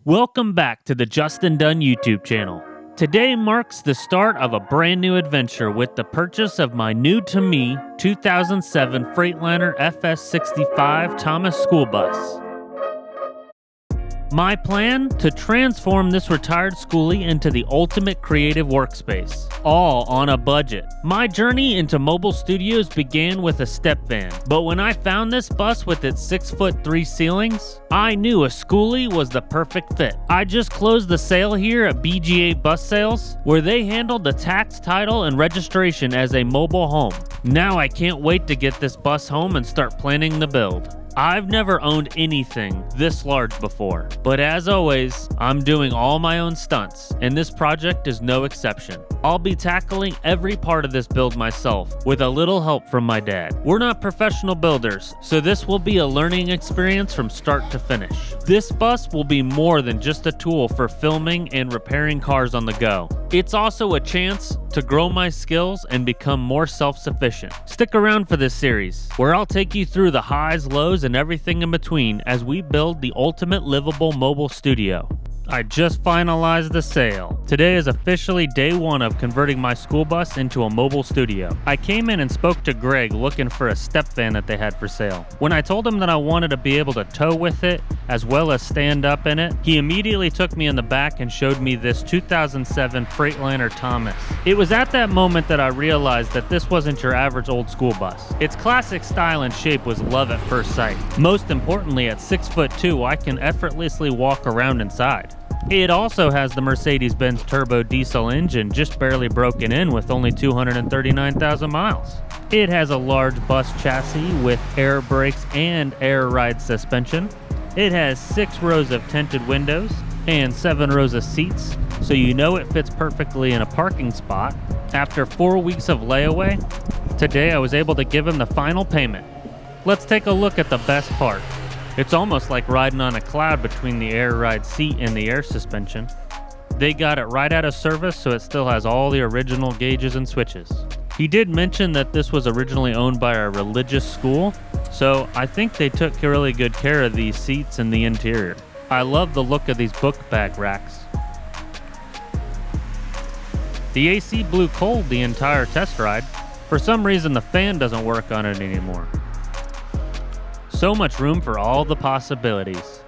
Welcome back to the Justin Dunn YouTube channel. Today marks the start of a brand new adventure with the purchase of my new to me 2007 Freightliner FS65 Thomas School Bus. My plan? To transform this retired schoolie into the ultimate creative workspace, all on a budget. My journey into mobile studios began with a step van, but when I found this bus with its 6'3" ceilings, I knew a schoolie was the perfect fit. I just closed the sale here at BGA Bus Sales, where they handled the tax, title, and registration as a mobile home. Now I can't wait to get this bus home and start planning the build. I've never owned anything this large before, but as always, I'm doing all my own stunts, and this project is no exception. I'll be tackling every part of this build myself, with a little help from my dad. We're not professional builders, so this will be a learning experience from start to finish. This bus will be more than just a tool for filming and repairing cars on the go. It's also a chance to grow my skills and become more self-sufficient. Stick around for this series, where I'll take you through the highs, lows, and everything in between as we build the ultimate livable mobile studio. I just finalized the sale. Today is officially day one of converting my school bus into a mobile studio. I came in and spoke to Greg looking for a step van that they had for sale. When I told him that I wanted to be able to tow with it, as well as stand up in it, he immediately took me in the back and showed me this 2007 Freightliner Thomas. It was at that moment that I realized that this wasn't your average old school bus. Its classic style and shape was love at first sight. Most importantly, at 6'2", I can effortlessly walk around inside. It also has the Mercedes-Benz turbo diesel engine just barely broken in with only 239,000 miles. It has a large bus chassis with air brakes and air ride suspension. It has 6 rows of tinted windows and 7 rows of seats, so you know it fits perfectly in a parking spot. After 4 weeks of layaway, today I was able to give him the final payment. Let's take a look at the best part. It's almost like riding on a cloud between the air ride seat and the air suspension. They got it right out of service, so it still has all the original gauges and switches. He did mention that this was originally owned by a religious school, so I think they took really good care of these seats and the interior. I love the look of these book bag racks. The AC blew cold the entire test ride. For some reason, the fan doesn't work on it anymore. So much room for all the possibilities.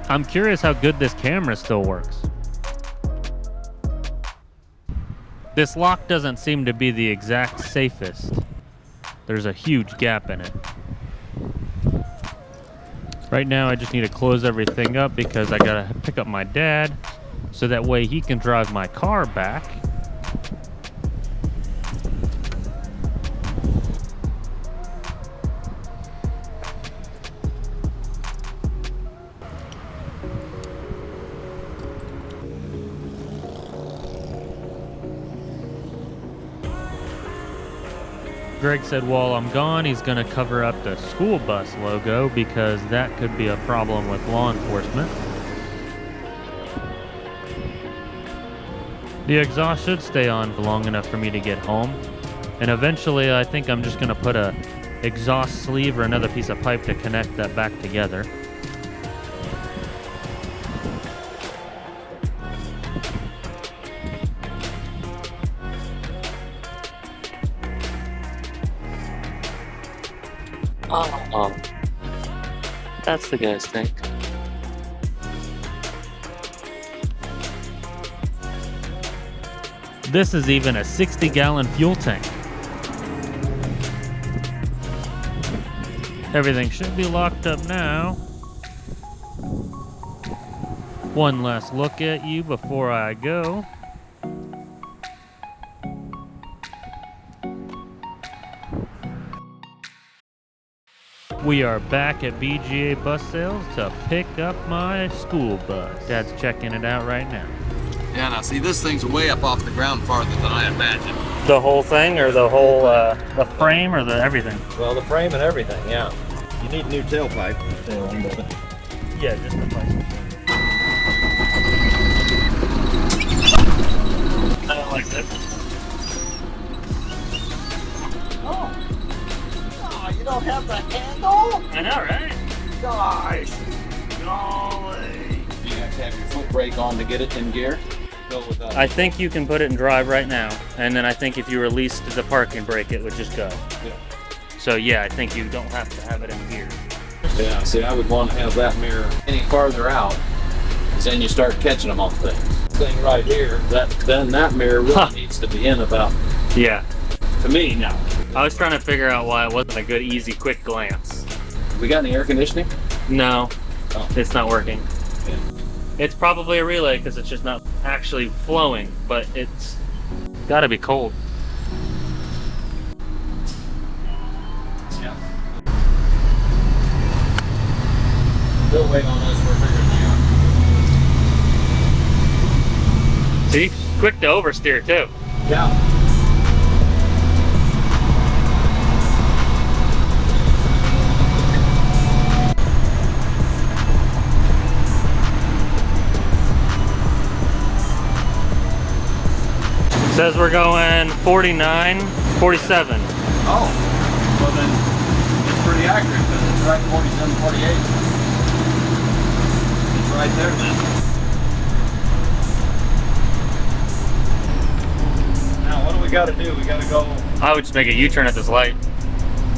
I'm curious how good this camera still works. This lock doesn't seem to be the exact safest. There's a huge gap in it. Right now I just need to close everything up because I gotta pick up my dad so that way he can drive my car back. Greg said while I'm gone, he's going to cover up the school bus logo because that could be a problem with law enforcement. The exhaust should stay on for long enough for me to get home. And eventually I think I'm just going to put a exhaust sleeve or another piece of pipe to connect that back together. Oh, that's the guy's tank. This is even a 60-gallon fuel tank. Everything should be locked up now. One last look at you before I go. We are back at BGA Bus Sales to pick up my school bus. Dad's checking it out right now. Yeah, now see, this thing's way up off the ground farther than I imagined. The whole thing, or the whole, the frame, or the everything? Well, the frame and everything, yeah. You need a new tailpipe. Yeah, just the pipe. I don't like that. Oh, you don't have the handle? I know, right? Gosh. Golly. You have to have your foot brake on to get it in gear. Go with that. I think you can put it in drive right now, and then I think if you released the parking brake, it would just go. Yeah. So yeah, I think you don't have to have it in gear. Yeah, see, I would want to have that mirror any farther out, because then you start catching them on things. Thing right here, then that mirror really needs to be in about, Yeah. to me now. I was trying to figure out why it wasn't a good, easy, quick glance. We got any air conditioning? No, Oh. it's not working. Yeah. It's probably a relay because it's just not actually flowing, but it's gotta be cold. Yeah. Still waiting on us for figuring it out. See, quick to oversteer too. Yeah. Says we're going 49, 47. Oh, well then, it's pretty accurate because it's right 47, 48. It's right there then. Now, what do we got to do? We got to go. I would just make a U-turn at this light.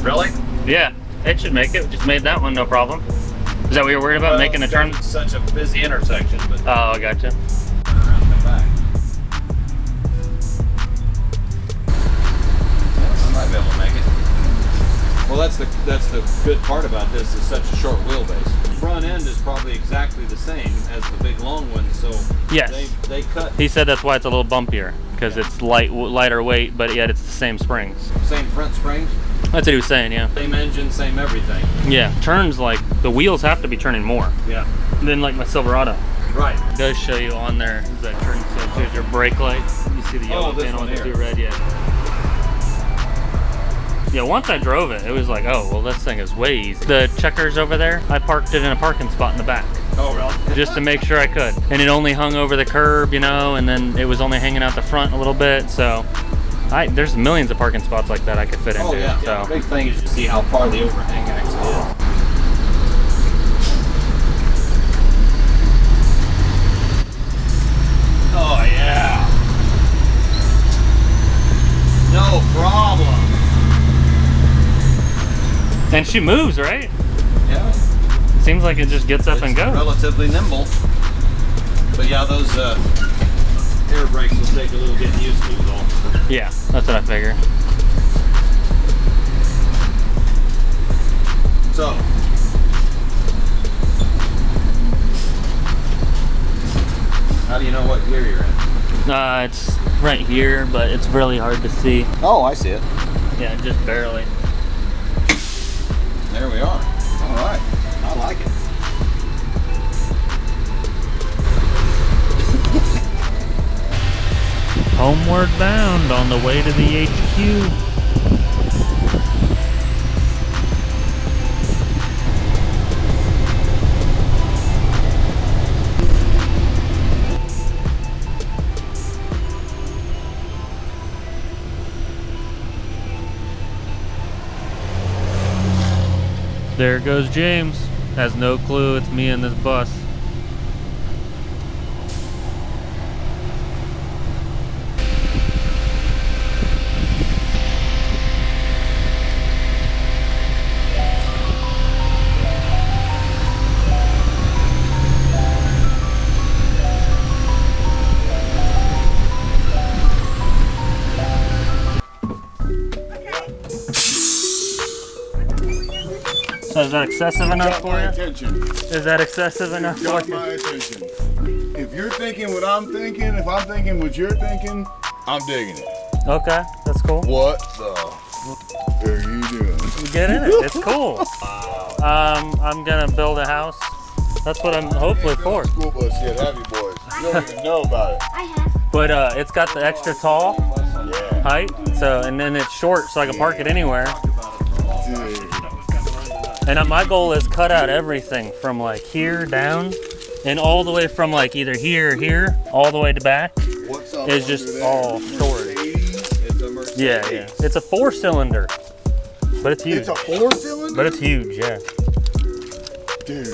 Really? Yeah, it should make it. We just made that one, no problem. Is that what you're worried about, making a turn? It's such a busy intersection, but Oh, I gotcha. around and back. I might be able to make it. Well, that's the good part about this is such a short wheelbase. The front end is probably exactly the same as the big long one, so Yes. they cut He said that's why it's a little bumpier, because it's lighter weight, but yet it's the same springs. same front springs, That's what he was saying, yeah. same engine, same everything. Yeah, turns like, the wheels have to be turning more Yeah. than like my Silverado. Right. It does show you on there that turn signal too, is your brake lights. You see the yellow this panel one with the here. two red, yeah. Yeah, once I drove it, it was like, oh, well, this thing is way easy. The checkers over there, I parked it in a parking spot in the back, Oh, really? just to make sure I could. And it only hung over the curb, you know, and then it was only hanging out the front a little bit, so there's millions of parking spots like that I could fit into. Oh, yeah. So. The big thing is to see how far the overhang actually is. Oh, yeah. No problem. And she moves, right? Yeah. Seems like it just gets up and goes. Relatively nimble. But yeah, those air brakes will take a little getting used to though. Yeah, that's what I figure. So, how do you know what gear you're in? It's right here, but it's really hard to see. Oh, I see it. Yeah, just barely. There we are. All right. I like it. Homeward bound on the way to the HQ. There goes James. Has no clue it's me in this bus. So is that excessive enough for you? Attention. Is that excessive enough for Got you? my attention. If you're thinking what I'm thinking, if I'm thinking what you're thinking, I'm digging it. Okay, that's cool. What the are you doing? Get in it. It's cool. I'm gonna build a house. That's what I'm hopefully for. School bus yet, have you boys? You don't even know about it. I have. But it's got the extra tall Yeah. height, so and then it's short, so I can park it anywhere. Dude. And my goal is cut out everything from like here down, and all the way from like either here or here, all the way to back. What's up It's under just that? all storage. Mercedes? It's a Mercedes. Yeah, yeah. It's a 4-cylinder. But it's huge. It's a 4-cylinder? But it's huge, yeah. Dude.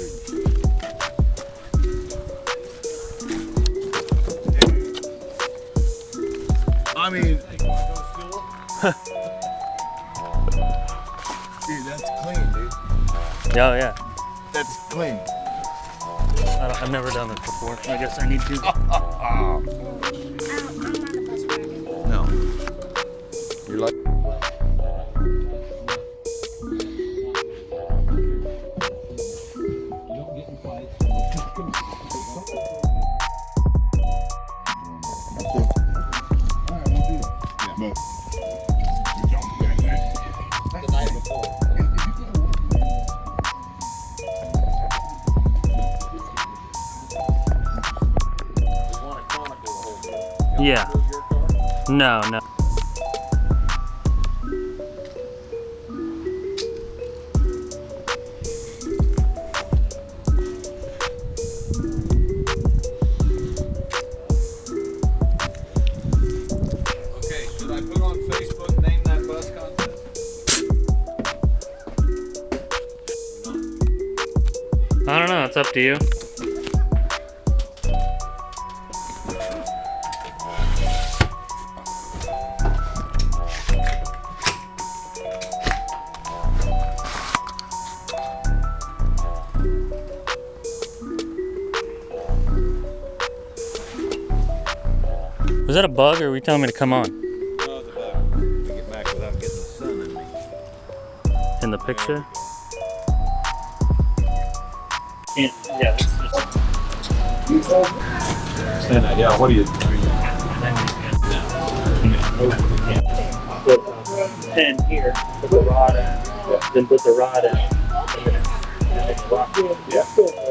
I mean, dude, that's clean, dude. Oh, yeah. That's clean. I've never done this before. I guess I need to. No. You're like. Yeah. No, no. Okay, should I put on Facebook, name that bus contest? I don't know. It's up to you. Was that a bug, or were you telling me to come on? No, it's about to get back without getting the sun in me. In the picture? Yeah, it's just... Stand that, yeah, what do you... Put a pin here, put the rod in, then put the rod in.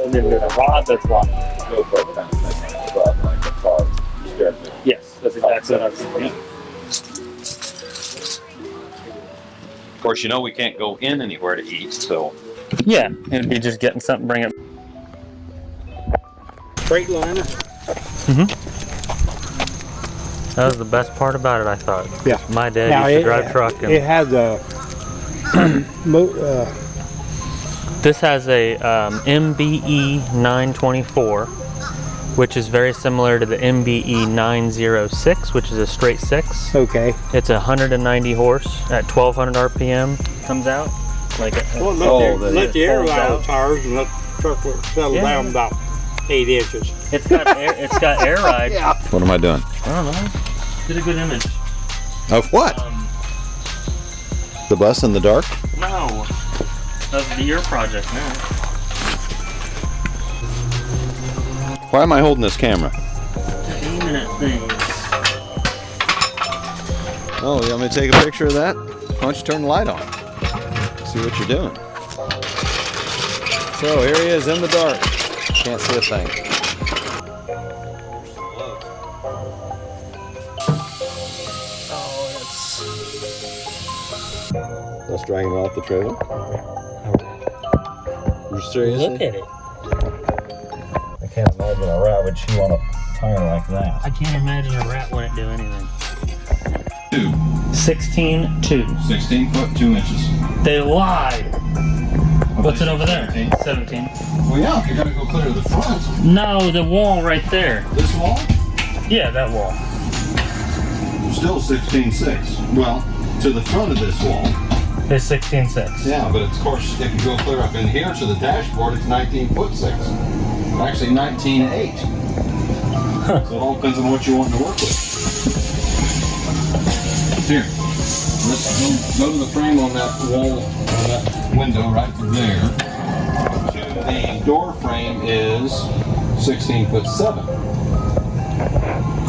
And then there's a rod that's locked. Yes, that's exactly what I was thinking. Of course, you know we can't go in anywhere to eat, so... Yeah, it'd be just getting something, bring it. Freightliner. That was the best part about it, I thought. Yeah. My dad Now used to drive truck. It has a This has a MBE 924, which is very similar to the MBE 906, which is a straight 6. okay. It's 190 horse at 1200 RPM. Comes out like a, Well, let the air folds out of out. the tires and let the truck settle Yeah. down about 8 inches. It's got air, it's got air ride. Yeah. What am I doing? I don't know. Get a good image. Of what? The bus in the dark? No, that's your project now. Why am I holding this camera? Aiming at things. Oh, you want me to take a picture of that? Why don't you turn the light on? See what you're doing. So here he is in the dark. Can't see a thing. Let's drag him off the trailer. You're seriously? Look at it. I can't imagine a rat would chew on a tire like that. I can't imagine a rat wouldn't do anything. 2. 16.2. 16 foot 2 inches. They lied. What's it over there? 17. Well, yeah, if you're gonna go clear to the front. No, the wall right there. This wall? Yeah, that wall. Still 16.6. Well, to the front of this wall. It's 16.6. Yeah, but of course, if you go clear up in here to the dashboard, it's 19 foot 6. Actually, 19.8. So it all depends on what you want to work with. Here, let's go to the frame on that wall, on that window right there. The door frame is 16 foot 7.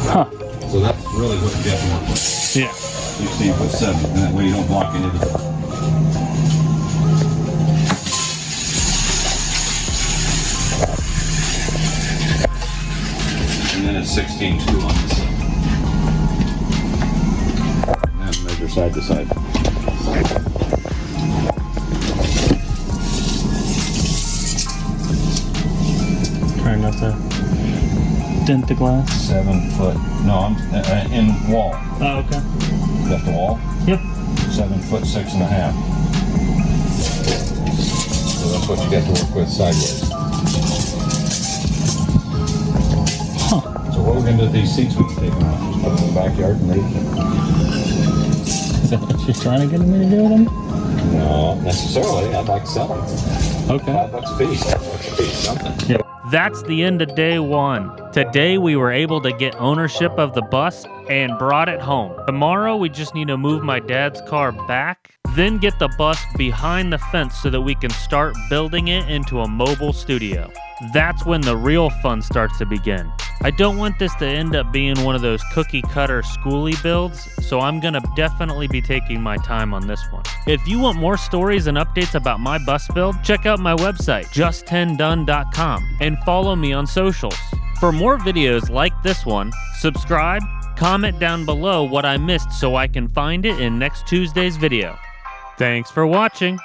Huh. So that's really what you have to work with. Yeah. 16 foot 7, and that way you don't block any of the. And then it's 16.2 on this side. And then measure side to side. Trying not to dent the glass. 7 foot. No, I'm in wall. Oh, okay. Got the wall? Yep. 7 foot 6.5. you have to work with sideways. So what we're going to do with these seats, we can take them out. Just put them in the backyard and leave them. Is that what you're trying to get me to do with them? No, not necessarily. I'd like to sell them. Okay. $5 a piece. $5 a piece, something. Yeah. That's the end of day one. Today we were able to get ownership of the bus and brought it home. Tomorrow we just need to move my dad's car back, then get the bus behind the fence so that we can start building it into a mobile studio. That's when the real fun starts to begin. I don't want this to end up being one of those cookie cutter Skoolie builds, so I'm gonna definitely be taking my time on this one. If you want more stories and updates about my bus build, check out my website, just10done.com, and follow me on socials. For more videos like this one, subscribe, comment down below what I missed so I can find it in next Tuesday's video. Thanks for watching.